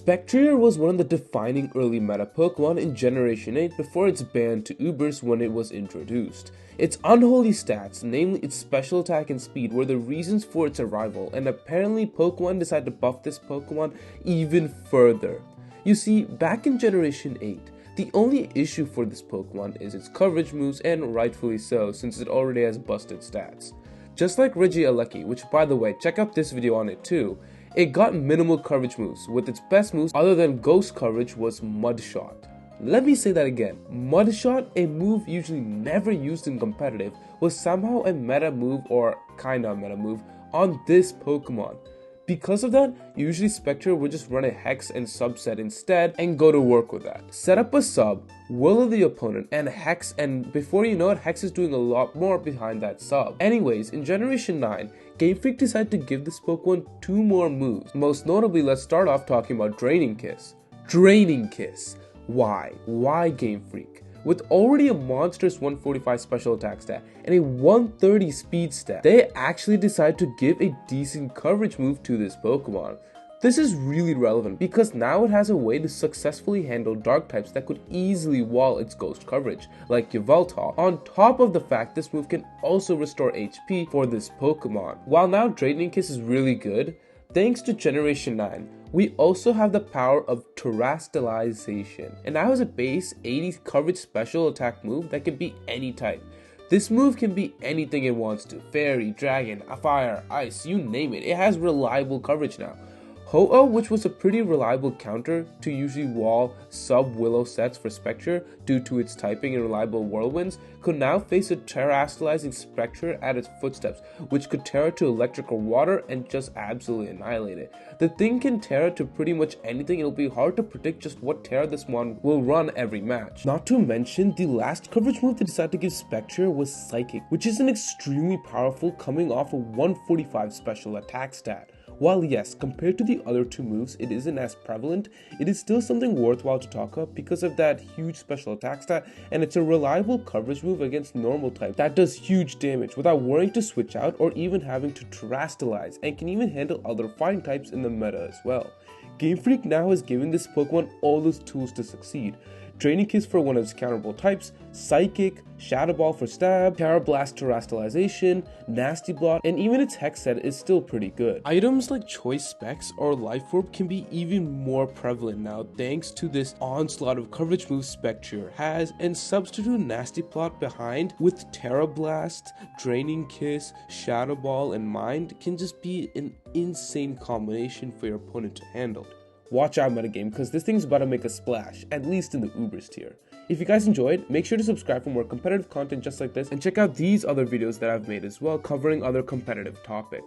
Spectrier was one of the defining early meta Pokemon in Generation 8 before its ban to Ubers when it was introduced. Its unholy stats, namely its special attack and speed, were the reasons for its arrival, and apparently Pokemon decided to buff this Pokemon even further. You see, back in Generation 8, the only issue for this Pokemon is its coverage moves, and rightfully so, since it already has busted stats. Just like Regieleki, which by the way, check out this video on it too, it got minimal coverage moves, with its best moves other than ghost coverage was Mud Shot. Let me say that again, Mud Shot, a move usually never used in competitive, was somehow a meta move or kinda meta move on this Pokemon. Because of that, usually Spectre would just run a Hex and subset instead and go to work with that. Set up a sub, willow the opponent, and Hex, and before you know it, Hex is doing a lot more behind that sub. Anyways, in Generation 9, Game Freak decided to give this Pokemon 2 more moves. Most notably, let's start off talking about Draining Kiss. Draining Kiss. Why? Why Game Freak? With already a monstrous 145 special attack stat and a 130 speed stat, they actually decided to give a decent coverage move to this Pokemon. This is really relevant because now it has a way to successfully handle dark types that could easily wall its ghost coverage, like Yveltal. On top of the fact this move can also restore HP for this Pokemon. While now Draining Kiss is really good, thanks to Generation 9, we also have the power of Terastallization, and now has a base 80 coverage special attack move that can be any type. This move can be anything it wants to, fairy, dragon, fire, ice, you name it, it has reliable coverage now. Ho-Oh, which was a pretty reliable counter to usually wall sub-willow sets for Spectre due to its typing and reliable whirlwinds, could now face a terastallizing Spectre at its footsteps, which could Terra to electric or water and just absolutely annihilate it. The thing can Terra to pretty much anything, and it'll be hard to predict just what Terra this one will run every match. Not to mention, the last coverage move they decided to give Spectre was Psychic, which is an extremely powerful coming off a 145 special attack stat. While yes, compared to the other 2 moves, it isn't as prevalent, it is still something worthwhile to talk up because of that huge special attack stat, and it's a reliable coverage move against normal type that does huge damage without worrying to switch out or even having to terastallize, and can even handle other fighting types in the meta as well. Game Freak now has given this Pokemon all those tools to succeed. Draining Kiss for one of its counterable types, Psychic, Shadow Ball for stab, Terra Blast Terastallization, Nasty Blot, and even its Hex set is still pretty good. Items like Choice Specs or Life Orb can be even more prevalent now thanks to this onslaught of coverage moves Spectre has, and substitute Nasty Plot behind with Terra Blast, Draining Kiss, Shadow Ball, and Mind can just be an insane combination for your opponent to handle. Watch out metagame, because this thing's about to make a splash, at least in the Ubers tier. If you guys enjoyed, make sure to subscribe for more competitive content just like this, and check out these other videos that I've made as well covering other competitive topics.